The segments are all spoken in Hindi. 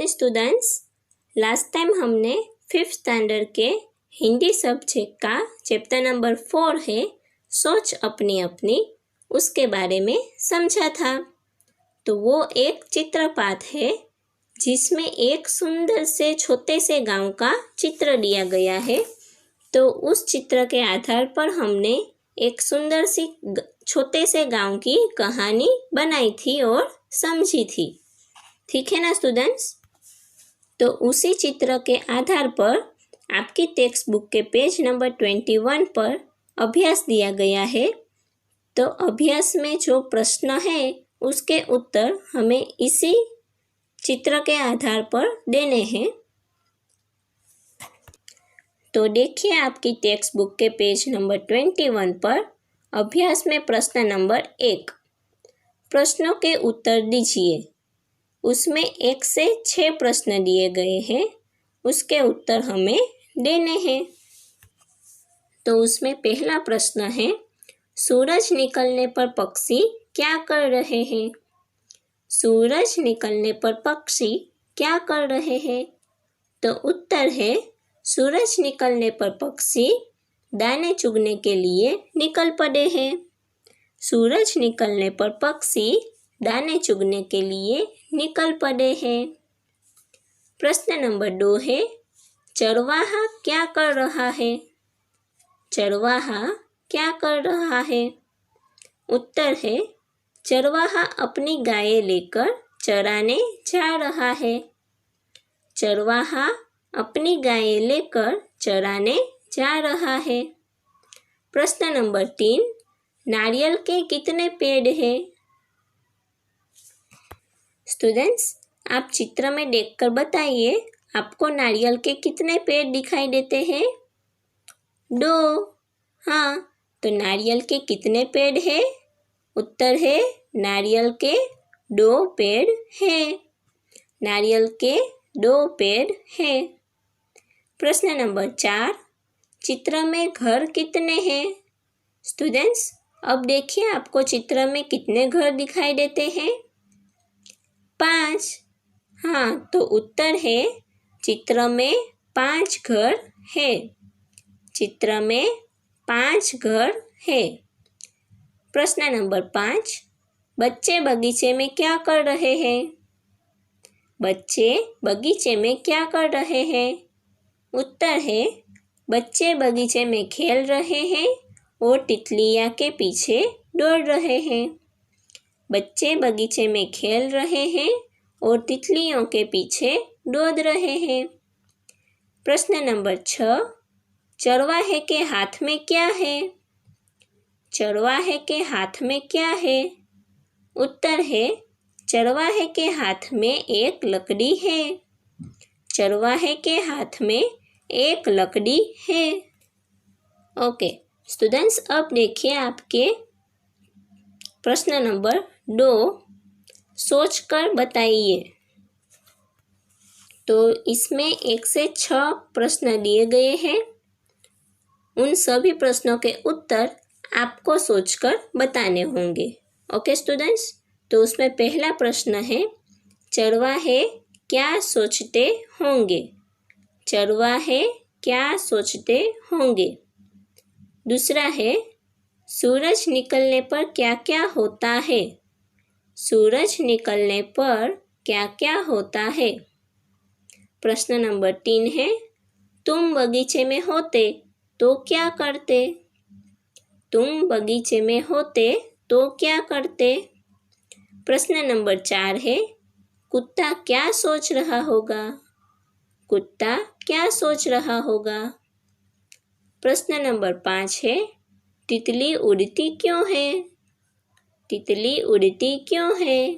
ओके स्टूडेंट्स, लास्ट टाइम हमने 5th स्टैंडर्ड के हिंदी सब्जेक्ट का चैप्टर नंबर 4 है सोच अपनी अपनी, उसके बारे में समझा था। तो वो एक चित्रपाठ है जिसमें एक सुंदर से छोटे से गांव का चित्र दिया गया है। तो उस चित्र के आधार पर हमने एक सुंदर सी छोटे से गांव की कहानी बनाई थी और समझी थी। ठीक है ना स्टूडेंट्स? तो उसी चित्र के आधार पर आपकी टेक्स्ट बुक के पेज नंबर 21 पर अभ्यास दिया गया है। तो अभ्यास में जो प्रश्न है उसके उत्तर हमें इसी चित्र के आधार पर देने हैं। तो देखिए आपकी टेक्स्ट बुक के पेज नंबर 21 पर अभ्यास में प्रश्न नंबर 1, प्रश्नों के उत्तर दीजिए। उसमें 1 से 6 प्रश्न दिए गए हैं, उसके उत्तर हमें देने हैं। तो उसमें पहला प्रश्न है, सूरज निकलने पर पक्षी क्या कर रहे हैं? सूरज निकलने पर पक्षी क्या कर रहे हैं? तो उत्तर है, सूरज निकलने पर पक्षी दाने चुगने के लिए निकल पड़े हैं। सूरज निकलने पर पक्षी दाने चुगने के लिए निकल पड़े हैं। प्रश्न नंबर 2 है, चरवाहा क्या कर रहा है? चरवाहा क्या कर रहा है? उत्तर है, चरवाहा अपनी गायें लेकर चराने जा रहा है। चरवाहा अपनी गायें लेकर चराने जा रहा है। प्रश्न नंबर 3, नारियल के कितने पेड़ हैं? स्टूडेंट्स, आप चित्र में देखकर बताइए, आपको नारियल के कितने पेड़ दिखाई देते हैं? 2। हाँ, तो नारियल के कितने पेड़ हैं? उत्तर है, नारियल के 2 पेड़ हैं। नारियल के 2 पेड़ हैं। प्रश्न नंबर 4, चित्र में घर कितने हैं? स्टूडेंट्स, अब देखिए आपको चित्र में कितने घर दिखाई देते हैं? 5। हाँ, तो उत्तर है, चित्र में 5 घर है। चित्र में 5 घर है। प्रश्न नंबर 5, बच्चे बगीचे में क्या कर रहे हैं? बच्चे बगीचे में क्या कर रहे हैं? उत्तर है, बच्चे बगीचे में खेल रहे हैं और तितलियाँ के पीछे दौड़ रहे हैं। बच्चे बगीचे में खेल रहे हैं और तितलियों के पीछे दौड़ रहे हैं। प्रश्न नंबर 6, चरवाहे के हाथ में क्या है? चरवाहे के हाथ में क्या है? उत्तर है, चरवाहे के हाथ में एक लकड़ी है। चरवाहे के हाथ में एक लकड़ी है। ओके स्टूडेंट्स, अब देखिए आपके प्रश्न नंबर 2, सोचकर बताइए। तो इसमें 1 से 6 प्रश्न दिए गए हैं। उन सभी प्रश्नों के उत्तर आपको सोचकर बताने होंगे। ओके स्टूडेंट्स, तो उसमें पहला प्रश्न है, चरवाहे क्या सोचते होंगे? चरवाहे क्या सोचते होंगे? दूसरा है, सूरज निकलने पर क्या क्या होता है? सूरज निकलने पर क्या क्या होता है? प्रश्न नंबर 3 है, तुम बगीचे में होते तो क्या करते? तुम बगीचे में होते तो क्या करते? प्रश्न नंबर 4 है, कुत्ता क्या सोच रहा होगा? कुत्ता क्या सोच रहा होगा? प्रश्न नंबर 5 है, तितली उड़ती क्यों है? तितली उड़ती क्यों है?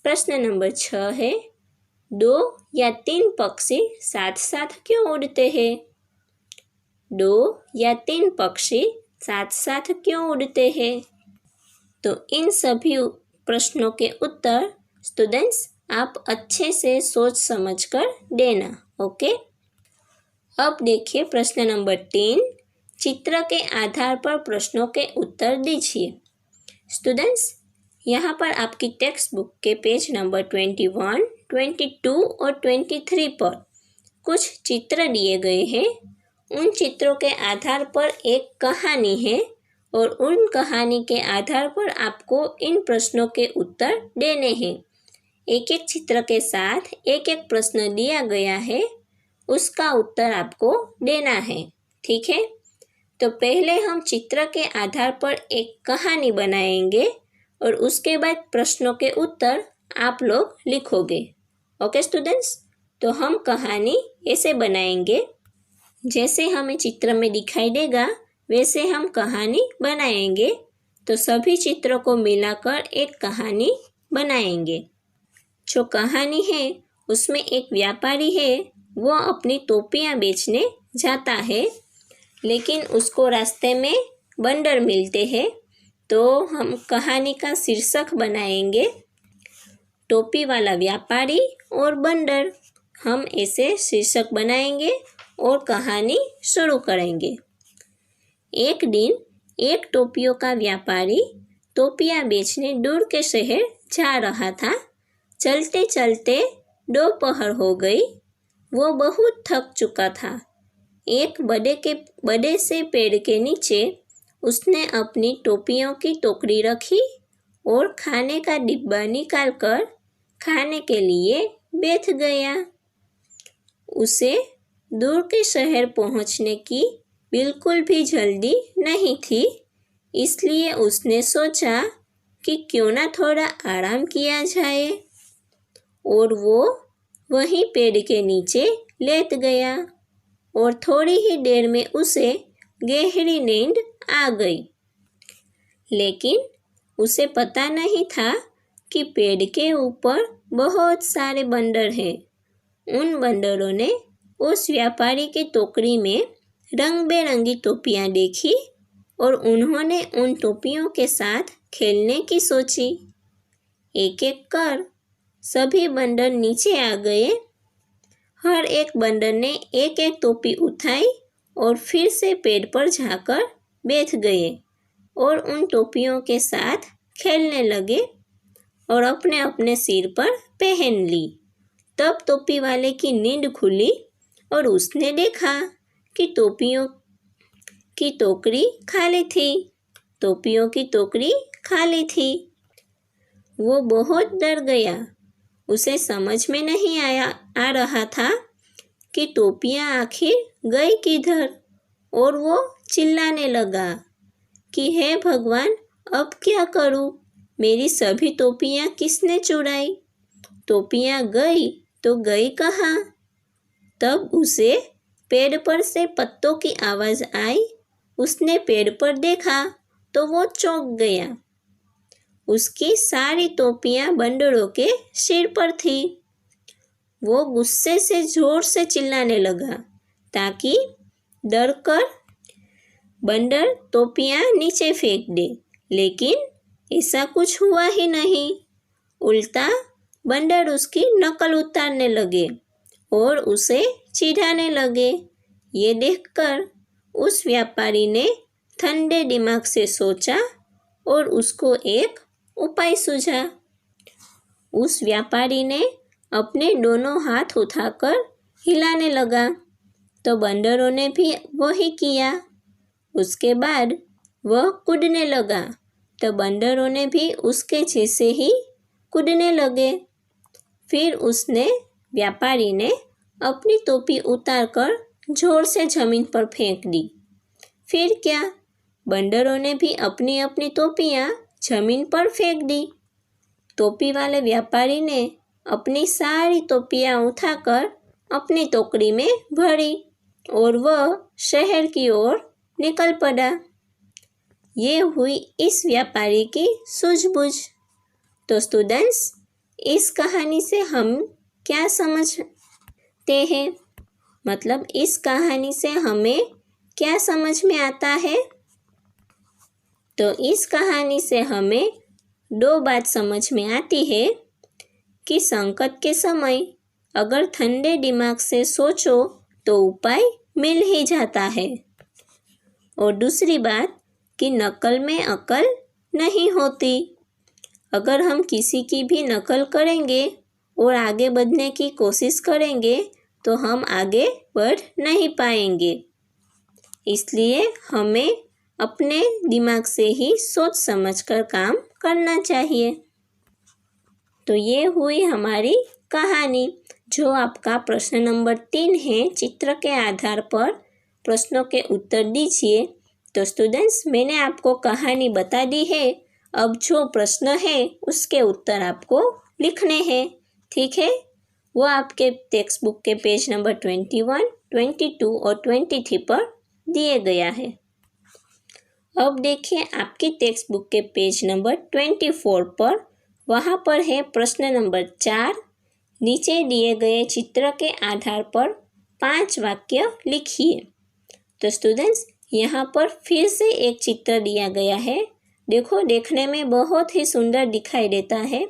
प्रश्न नंबर 6 है, 2 या 3 पक्षी साथ साथ क्यों उड़ते हैं? 2 या 3 पक्षी साथ साथ क्यों उड़ते हैं? तो इन सभी प्रश्नों के उत्तर स्टूडेंट्स आप अच्छे से सोच समझकर देना। ओके, अब देखिए प्रश्न नंबर 3, चित्र के आधार पर प्रश्नों के उत्तर दीजिए। स्टूडेंट्स, यहाँ पर आपकी टेक्स्ट बुक के पेज नंबर 21, 22 और 23 पर कुछ चित्र दिए गए हैं। उन चित्रों के आधार पर एक कहानी है और उन कहानी के आधार पर आपको इन प्रश्नों के उत्तर देने हैं। एक एक चित्र के साथ एक एक प्रश्न दिया गया है, उसका उत्तर आपको देना है। ठीक है, तो पहले हम चित्र के आधार पर एक कहानी बनाएंगे और उसके बाद प्रश्नों के उत्तर आप लोग लिखोगे। ओके स्टूडेंट्स, तो हम कहानी ऐसे बनाएंगे, जैसे हमें चित्र में दिखाई देगा वैसे हम कहानी बनाएंगे। तो सभी चित्रों को मिलाकर एक कहानी बनाएंगे। जो कहानी है उसमें एक व्यापारी है, वो अपनी टोपियाँ बेचने जाता है, लेकिन उसको रास्ते में बंदर मिलते हैं। तो हम कहानी का शीर्षक बनाएंगे टोपी वाला व्यापारी और बंदर। हम ऐसे शीर्षक बनाएंगे और कहानी शुरू करेंगे। एक दिन एक टोपियों का व्यापारी टोपियाँ बेचने दूर के शहर जा रहा था। चलते चलते दोपहर हो गई। वो बहुत थक चुका था। एक बड़े से पेड़ के नीचे उसने अपनी टोपियों की टोकरी रखी और खाने का डिब्बा निकालकर खाने के लिए बैठ गया। उसे दूर के शहर पहुंचने की बिल्कुल भी जल्दी नहीं थी, इसलिए उसने सोचा कि क्यों ना थोड़ा आराम किया जाए, और वो वहीं पेड़ के नीचे लेट गया और थोड़ी ही देर में उसे गहरी नींद आ गई। लेकिन उसे पता नहीं था कि पेड़ के ऊपर बहुत सारे बंदर हैं। उन बंदरों ने उस व्यापारी की टोकरी में रंग बिरंगी टोपियाँ देखी और उन्होंने उन टोपियों के साथ खेलने की सोची। एक एक कर सभी बंदर नीचे आ गए। हर एक बंदर ने एक एक टोपी उठाई और फिर से पेड़ पर जाकर बैठ गए और उन टोपियों के साथ खेलने लगे और अपने अपने सिर पर पहन ली। तब टोपी वाले की नींद खुली और उसने देखा कि टोपियों की टोकरी खाली थी। टोपियों की टोकरी खाली थी। वो बहुत डर गया। उसे समझ में नहीं आ रहा था कि टोपियाँ आखिर गई किधर, और वो चिल्लाने लगा कि हे भगवान, अब क्या करूँ? मेरी सभी टोपियाँ किसने चुराई? टोपियाँ गई तो गई कहाँ? तब उसे पेड़ पर से पत्तों की आवाज़ आई। उसने पेड़ पर देखा तो वो चौंक गया। उसकी सारी टोपियाँ बंदरों के सिर पर थी। वो गुस्से से जोर से चिल्लाने लगा ताकि डर कर बंदर टोपियाँ नीचे फेंक दे, लेकिन ऐसा कुछ हुआ ही नहीं। उल्टा बंदर उसकी नकल उतारने लगे और उसे चिढ़ाने लगे। ये देखकर उस व्यापारी ने ठंडे दिमाग से सोचा और उसको एक उपाय सूझा। उस व्यापारी ने अपने दोनों हाथ उठाकर हिलाने लगा, तो बंदरों ने भी वही किया। उसके बाद वह कूदने लगा, तो बंदरों ने भी उसके जैसे ही कूदने लगे। फिर व्यापारी ने अपनी टोपी उतारकर जोर से जमीन पर फेंक दी। फिर क्या, बंदरों ने भी अपनी अपनी टोपियाँ जमीन पर फेंक दी। टोपी वाले व्यापारी ने अपनी सारी टोपियाँ उठाकर अपनी टोकरी में भरी और वह शहर की ओर निकल पड़ा। ये हुई इस व्यापारी की सूझबूझ। तो स्टूडेंट्स, इस कहानी से हम क्या समझते हैं? मतलब इस कहानी से हमें क्या समझ में आता है? तो इस कहानी से हमें दो बात समझ में आती है कि संकट के समय अगर ठंडे दिमाग से सोचो तो उपाय मिल ही जाता है, और दूसरी बात कि नकल में अकल नहीं होती। अगर हम किसी की भी नकल करेंगे और आगे बढ़ने की कोशिश करेंगे तो हम आगे बढ़ नहीं पाएंगे। इसलिए हमें अपने दिमाग से ही सोच समझकर काम करना चाहिए। तो ये हुई हमारी कहानी। जो आपका प्रश्न नंबर 3 है, चित्र के आधार पर प्रश्नों के उत्तर दीजिए। तो स्टूडेंट्स, मैंने आपको कहानी बता दी है। अब जो प्रश्न है उसके उत्तर आपको लिखने हैं, ठीक है? वो आपके टेक्स्ट बुक के पेज नंबर 21, 22 और 23 पर दिए गया है। अब देखिए आपकी टेक्स्ट बुक के पेज नंबर 24 पर, वहाँ पर है प्रश्न नंबर 4। नीचे दिए गए चित्र के आधार पर 5 वाक्य लिखिए। तो स्टूडेंट्स, यहाँ पर फिर से एक चित्र दिया गया है। देखो, देखने में बहुत ही सुंदर दिखाई देता है।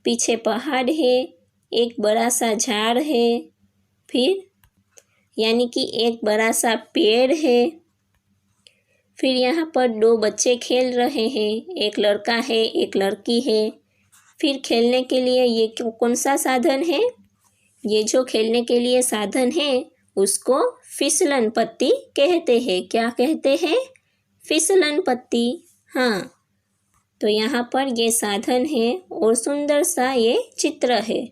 पीछे पहाड़ है, एक बड़ा सा झाड़ है, फिर यानी कि एक बड़ा सा पेड़ है। फिर यहाँ पर 2 बच्चे खेल रहे हैं, एक लड़का है, एक लड़की है। फिर खेलने के लिए ये कौन सा साधन है? ये जो खेलने के लिए साधन है उसको फिसलन पट्टी कहते हैं। क्या कहते हैं? फिसलन पट्टी। हाँ, तो यहाँ पर ये साधन है और सुंदर सा ये चित्र है।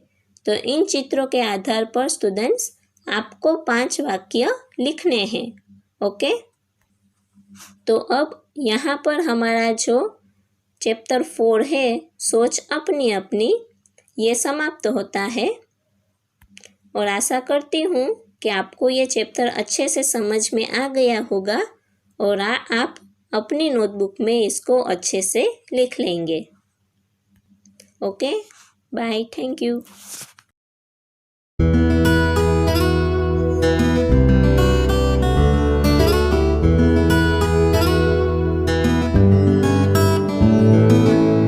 तो इन चित्रों के आधार पर स्टूडेंट्स आपको 5 वाक्य लिखने हैं। ओके, तो अब यहाँ पर हमारा जो चैप्टर 4 है, सोच अपनी अपनी, ये समाप्त होता है। और आशा करती हूँ कि आपको ये चैप्टर अच्छे से समझ में आ गया होगा और आप अपनी नोटबुक में इसको अच्छे से लिख लेंगे। Okay, bye, thank you.